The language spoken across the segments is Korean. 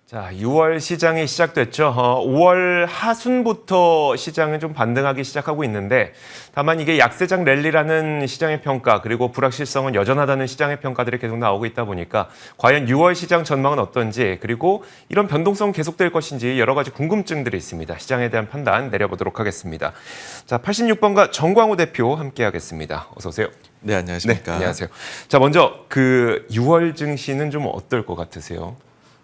자, 6월 시장이 시작됐죠. 5월 하순부터 시장은 좀 반등하기 시작하고 있는데 다만 이게 약세장 랠리라는 시장의 평가 그리고 불확실성은 여전하다는 시장의 평가들이 계속 나오고 있다 보니까 과연 6월 시장 전망은 어떤지 그리고 이런 변동성 계속될 것인지 여러 가지 궁금증들이 있습니다. 시장에 대한 판단 내려보도록 하겠습니다. 자, 86번가 정광호 대표 함께하겠습니다. 어서 오세요. 네, 안녕하십니까. 네, 안녕하세요. 자, 먼저 그 6월 증시는 좀 어떨 것 같으세요?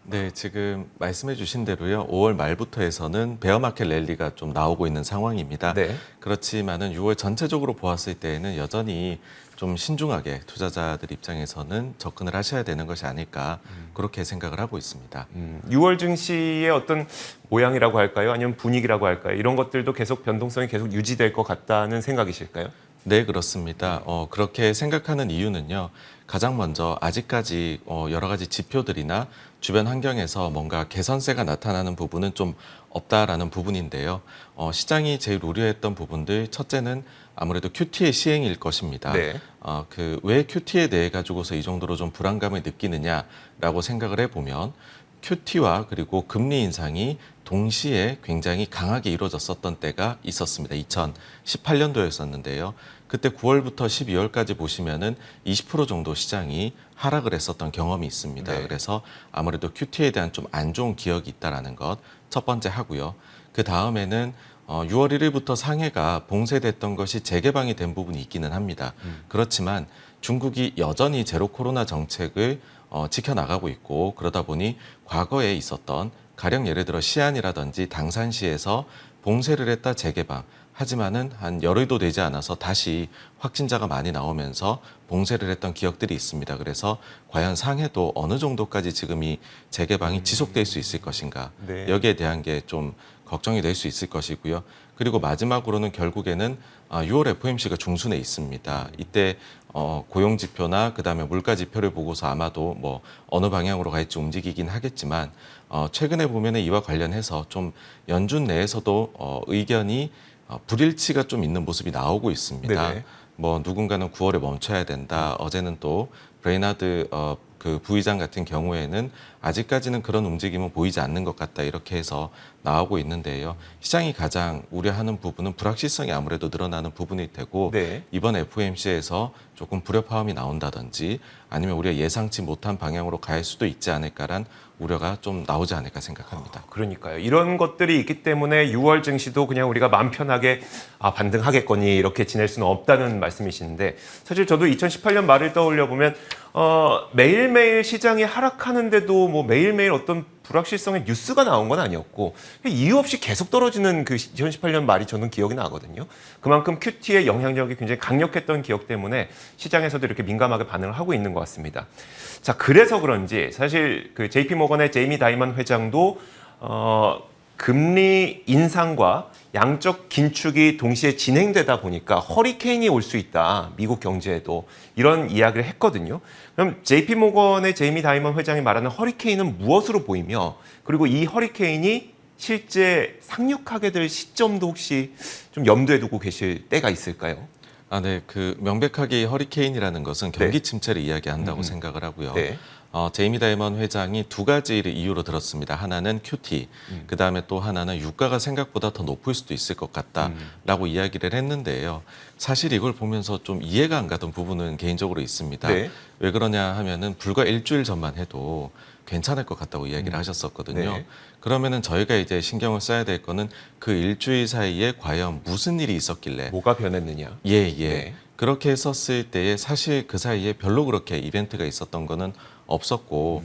네, 지금 말씀해 주신 대로요. 5월 말부터 해서는 베어마켓 랠리가 좀 나오고 있는 상황입니다. 네. 그렇지만은 6월 전체적으로 보았을 때에는 여전히 좀 신중하게 투자자들 입장에서는 접근을 하셔야 되는 것이 아닐까 그렇게 생각을 하고 있습니다. 6월 증시의 어떤 모양이라고 할까요? 아니면 분위기라고 할까요? 이런 것들도 계속 변동성이 계속 유지될 것 같다는 생각이실까요? 네, 그렇습니다. 그렇게 생각하는 이유는요. 가장 먼저 아직까지 여러 가지 지표들이나 주변 환경에서 뭔가 개선세가 나타나는 부분은 좀 없다라는 부분인데요. 시장이 제일 우려했던 부분들 첫째는 아무래도 QT의 시행일 것입니다. 네. 왜 QT에 대해 가지고서 이 정도로 좀 불안감을 느끼느냐라고 생각을 해보면 QT와 그리고 금리 인상이 동시에 굉장히 강하게 이루어졌었던 때가 있었습니다. 2018년도였었는데요. 그때 9월부터 12월까지 보시면은 20% 정도 시장이 하락을 했었던 경험이 있습니다. 네. 그래서 아무래도 QT에 대한 좀 안 좋은 기억이 있다라는 것 첫 번째 하고요. 그 다음에는 6월 1일부터 상해가 봉쇄됐던 것이 재개방이 된 부분이 있기는 합니다. 그렇지만 중국이 여전히 제로 코로나 정책을 지켜나가고 있고 그러다 보니 과거에 있었던 가령 예를 들어 시안이라든지 당산시에서 봉쇄를 했다 재개방 하지만은 한 열흘도 되지 않아서 다시 확진자가 많이 나오면서 봉쇄를 했던 기억들이 있습니다. 그래서 과연 상해도 어느 정도까지 지금 이 재개방이 지속될 수 있을 것인가 네. 여기에 대한 게 좀 걱정이 될 수 있을 것이고요. 그리고 마지막으로는 결국에는 6월 FOMC가 중순에 있습니다. 이때 고용 지표나 그다음에 물가 지표를 보고서 아마도 뭐 어느 방향으로 갈지 움직이긴 하겠지만 최근에 보면은 이와 관련해서 좀 연준 내에서도 의견이 불일치가 좀 있는 모습이 나오고 있습니다. 네네. 뭐 누군가는 9월에 멈춰야 된다. 어제는 또 브레이나드 그 부의장 같은 경우에는 아직까지는 그런 움직임은 보이지 않는 것 같다 이렇게 해서 나오고 있는데요. 시장이 가장 우려하는 부분은 불확실성이 아무래도 늘어나는 부분일 테고 네. 이번 FOMC에서 조금 불협화음이 나온다든지 아니면 우리가 예상치 못한 방향으로 갈 수도 있지 않을까란 우려가 좀 나오지 않을까 생각합니다. 그러니까요. 이런 것들이 있기 때문에 6월 증시도 그냥 우리가 마음 편하게 반등하겠거니 이렇게 지낼 수는 없다는 말씀이신데 사실 저도 2018년 말을 떠올려 보면 매일매일 시장이 하락하는데도 뭐 매일매일 어떤 불확실성의 뉴스가 나온 건 아니었고 이유 없이 계속 떨어지는 그 2018년 말이 저는 기억이 나거든요. 그만큼 QT의 영향력이 굉장히 강력했던 기억 때문에 시장에서도 이렇게 민감하게 반응을 하고 있는 것 같습니다. 자, 그래서 그런지 사실 그 JP 모건의 제이미 다이먼 회장도 금리 인상과 양적 긴축이 동시에 진행되다 보니까 허리케인이 올 수 있다. 미국 경제에도 이런 이야기를 했거든요. 그럼 JP 모건의 제이미 다이먼 회장이 말하는 허리케인은 무엇으로 보이며 그리고 이 허리케인이 실제 상륙하게 될 시점도 혹시 좀 염두에 두고 계실 때가 있을까요? 네, 그 명백하게 허리케인이라는 것은 경기 침체를 이야기한다고 생각을 하고요. 네. 제이미 다이먼 회장이 두 가지를 이유로 들었습니다. 하나는 QT, 그 다음에 또 하나는 유가가 생각보다 더 높을 수도 있을 것 같다라고 이야기를 했는데요. 사실 이걸 보면서 좀 이해가 안 가던 부분은 개인적으로 있습니다. 네. 왜 그러냐 하면은 불과 일주일 전만 해도 괜찮을 것 같다고 이야기를 하셨었거든요. 네. 그러면은 저희가 이제 신경을 써야 될 거는 그 일주일 사이에 과연 무슨 일이 있었길래 뭐가 변했느냐? 예. 네. 그렇게 했었을 때에 사실 그 사이에 별로 그렇게 이벤트가 있었던 거는 없었고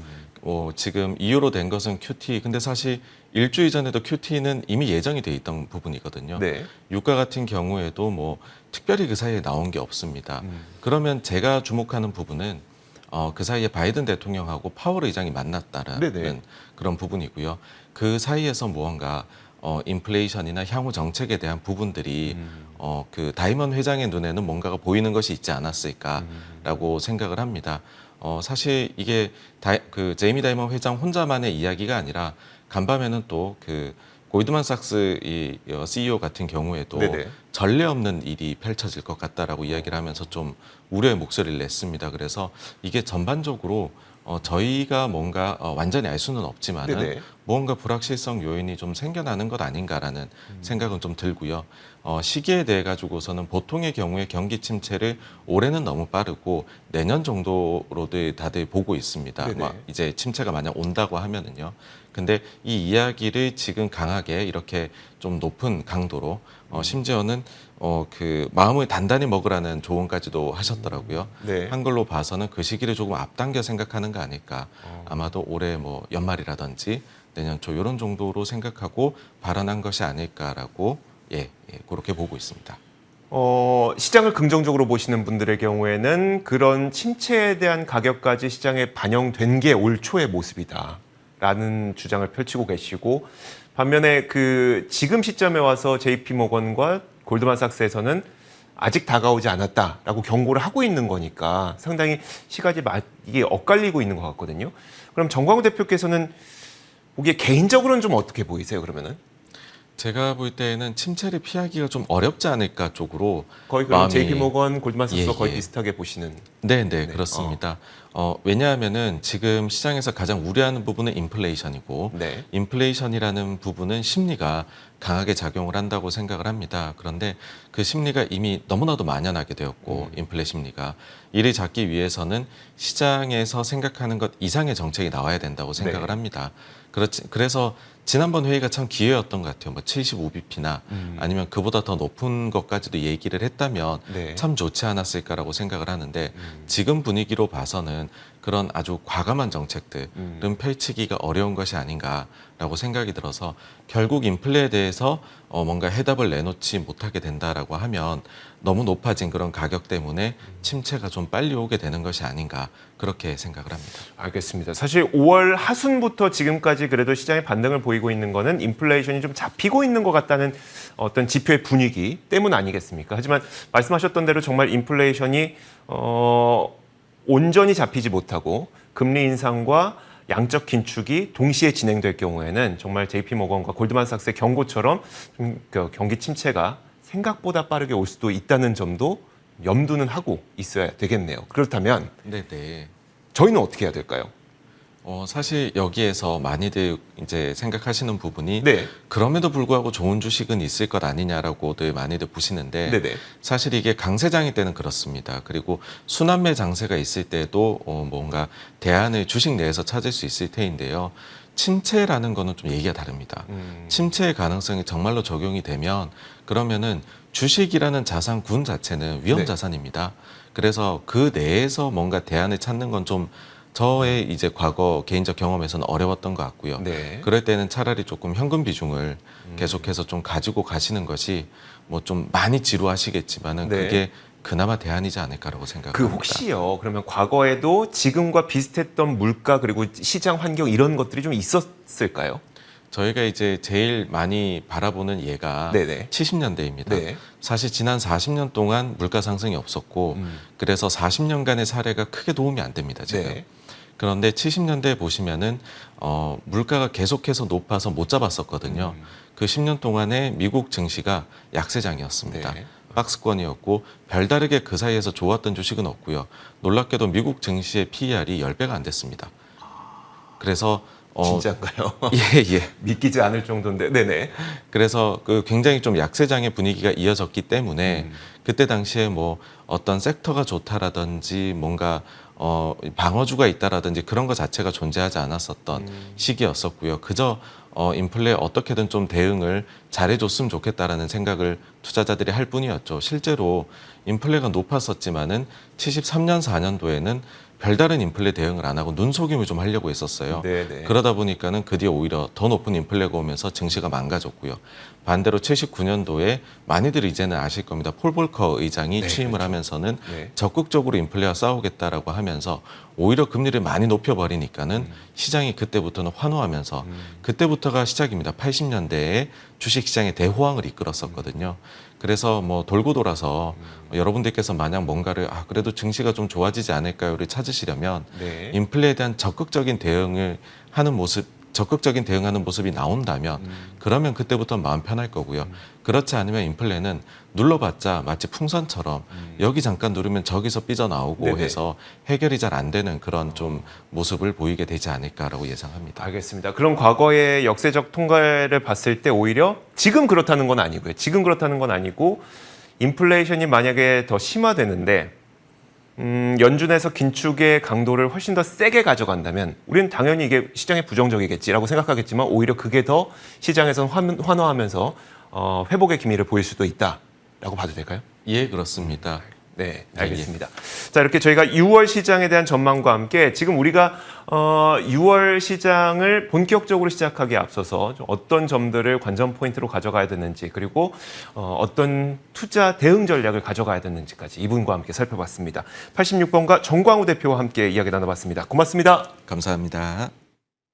지금 이유로 된 것은 QT. 근데 사실 일주일 전에도 QT는 이미 예정이 돼 있던 부분이거든요. 네. 유가 같은 경우에도 뭐 특별히 그 사이에 나온 게 없습니다. 그러면 제가 주목하는 부분은 그 사이에 바이든 대통령하고 파월 의장이 만났다라는 네네. 그런 부분이고요. 그 사이에서 무언가 인플레이션이나 향후 정책에 대한 부분들이 그 다이먼 회장의 눈에는 뭔가가 보이는 것이 있지 않았을까라고 생각을 합니다. 사실 이게 그 제이미 다이먼 회장 혼자만의 이야기가 아니라 간밤에는 또 그 골드만삭스 이 CEO 같은 경우에도 네네. 전례 없는 일이 펼쳐질 것 같다라고 이야기를 하면서 좀 우려의 목소리를 냈습니다. 그래서 이게 전반적으로 저희가 뭔가 완전히 알 수는 없지만은 네네. 무언가 불확실성 요인이 좀 생겨나는 것 아닌가라는 생각은 좀 들고요. 시기에 대해 가지고서는 보통의 경우에 경기 침체를 올해는 너무 빠르고 내년 정도로들 다들 보고 있습니다. 네네. 이제 침체가 만약 온다고 하면은요. 근데 이 이야기를 지금 강하게 이렇게 좀 높은 강도로 심지어는 그 마음을 단단히 먹으라는 조언까지도 하셨더라고요. 네. 한 걸로 봐서는 그 시기를 조금 앞당겨 생각하는 거 아닐까. 아마도 올해 뭐 연말이라든지 내년 초 이런 정도로 생각하고 발언한 것이 아닐까라고 그렇게 보고 있습니다. 시장을 긍정적으로 보시는 분들의 경우에는 그런 침체에 대한 가격까지 시장에 반영된 게 올 초의 모습이다라는 주장을 펼치고 계시고, 반면에 그 지금 시점에 와서 JP모건과 골드만삭스에서는 아직 다가오지 않았다라고 경고를 하고 있는 거니까 상당히 시각이 이게 엇갈리고 있는 것 같거든요. 그럼 정광훈 대표께서는 보기에 개인적으로는 좀 어떻게 보이세요, 그러면은? 제가 볼 때에는 침체를 피하기가 좀 어렵지 않을까 쪽으로 거의 그럼 마음이- JP모건, 골드만삭스와 예, 거의 예. 비슷하게 보시는. 네, 그렇습니다. 왜냐하면은 지금 시장에서 가장 우려하는 부분은 인플레이션이고, 네. 인플레이션이라는 부분은 심리가 강하게 작용을 한다고 생각을 합니다. 그런데 그 심리가 이미 너무나도 만연하게 되었고, 인플레 심리가 이를 잡기 위해서는 시장에서 생각하는 것 이상의 정책이 나와야 된다고 생각을 네. 합니다. 그래서 지난번 회의가 참 기회였던 것 같아요. 뭐 75bp나 아니면 그보다 더 높은 것까지도 얘기를 했다면 네. 참 좋지 않았을까라고 생각을 하는데, 지금 분위기로 봐서는 그런 아주 과감한 정책들은 펼치기가 어려운 것이 아닌가라고 생각이 들어서, 결국 인플레에 대해서 뭔가 해답을 내놓지 못하게 된다라고 하면 너무 높아진 그런 가격 때문에 침체가 좀 빨리 오게 되는 것이 아닌가, 그렇게 생각을 합니다. 알겠습니다. 사실 5월 하순부터 지금까지 그래도 시장의 반등을 보이고 있는 거는 인플레이션이 좀 잡히고 있는 것 같다는 어떤 지표의 분위기 때문 아니겠습니까? 하지만 말씀하셨던 대로 정말 인플레이션이 온전히 잡히지 못하고 금리 인상과 양적 긴축이 동시에 진행될 경우에는 정말 JP모건과 골드만삭스의 경고처럼 좀 경기 침체가 생각보다 빠르게 올 수도 있다는 점도 염두는 하고 있어야 되겠네요. 그렇다면 네. 저희는 어떻게 해야 될까요? 사실 여기에서 많이들 이제 생각하시는 부분이 네. 그럼에도 불구하고 좋은 주식은 있을 것 아니냐라고들 많이들 보시는데, 네네. 사실 이게 강세장일 때는 그렇습니다. 그리고 순환매 장세가 있을 때도 뭔가 대안을 주식 내에서 찾을 수 있을 테인데요. 침체라는 거는 좀 얘기가 다릅니다. 침체의 가능성이 정말로 적용이 되면 그러면은 주식이라는 자산군 자체는 위험 네. 자산입니다. 그래서 그 내에서 뭔가 대안을 찾는 건 좀 저의 이제 과거 개인적 경험에서는 어려웠던 것 같고요. 네. 그럴 때는 차라리 조금 현금 비중을 계속해서 좀 가지고 가시는 것이 뭐 좀 많이 지루하시겠지만은 네. 그게 그나마 대안이지 않을까라고 생각합니다. 그 혹시요, 그러면 과거에도 지금과 비슷했던 물가 그리고 시장 환경 이런 것들이 좀 있었을까요? 저희가 이제 제일 많이 바라보는 예가 네네. 70년대입니다. 네. 사실 지난 40년 동안 물가 상승이 없었고, 그래서 40년간의 사례가 크게 도움이 안 됩니다, 지금. 네. 그런데 70년대에 보시면은 물가가 계속해서 높아서 못 잡았었거든요. 그 10년 동안에 미국 증시가 약세장이었습니다. 네. 박스권이었고 별다르게 그 사이에서 좋았던 주식은 없고요. 놀랍게도 미국 증시의 PER이 10배가 안 됐습니다. 그래서 진짜인가요? 예. 믿기지 않을 정도인데. 네네. 그래서 그 굉장히 좀 약세장의 분위기가 이어졌기 때문에 그때 당시에 뭐 어떤 섹터가 좋다라든지 뭔가 방어주가 있다라든지 그런 것 자체가 존재하지 않았었던 시기였었고요. 그저 인플레에 어떻게든 좀 대응을 잘해줬으면 좋겠다라는 생각을 투자자들이 할 뿐이었죠. 실제로 인플레가 높았었지만은 73년, 4년도에는 별다른 인플레 대응을 안 하고 눈속임을 좀 하려고 했었어요. 네네. 그러다 보니까는 그 뒤에 오히려 더 높은 인플레가 오면서 증시가 망가졌고요. 반대로 79년도에 많이들 이제는 아실 겁니다. 폴 볼커 의장이 네, 취임을 그렇죠. 하면서는 네. 적극적으로 인플레와 싸우겠다라고 하면서 오히려 금리를 많이 높여버리니까는 시장이 그때부터는 환호하면서 그때부터가 시작입니다. 80년대에 주식시장의 대호황을 이끌었었거든요. 그래서 뭐 돌고 돌아서 여러분들께서 만약 뭔가를 그래도 증시가 좀 좋아지지 않을까요를 찾으시려면 네. 인플레에 대한 적극적인 대응을 하는 모습 적극적인 대응하는 모습이 나온다면 그러면 그때부터 마음 편할 거고요. 그렇지 않으면 인플레는 눌러봤자 마치 풍선처럼 여기 잠깐 누르면 저기서 삐져나오고 네네. 해서 해결이 잘 안 되는 그런 좀 모습을 보이게 되지 않을까라고 예상합니다. 알겠습니다. 그럼 과거의 역사적 통계를 봤을 때 오히려 지금 그렇다는 건 아니고요. 지금 그렇다는 건 아니고 인플레이션이 만약에 더 심화되는데 연준에서 긴축의 강도를 훨씬 더 세게 가져간다면 우리는 당연히 이게 시장에 부정적이겠지라고 생각하겠지만 오히려 그게 더 시장에서 환호하면서 회복의 기미를 보일 수도 있다라고 봐도 될까요? 예, 그렇습니다. 네, 알겠습니다. 자, 이렇게 저희가 6월 시장에 대한 전망과 함께 지금 우리가 6월 시장을 본격적으로 시작하기에 앞서서 좀 어떤 점들을 관전 포인트로 가져가야 되는지 그리고 어떤 투자 대응 전략을 가져가야 되는지까지 이분과 함께 살펴봤습니다. 86번가 정광우 대표와 함께 이야기 나눠봤습니다. 고맙습니다. 감사합니다.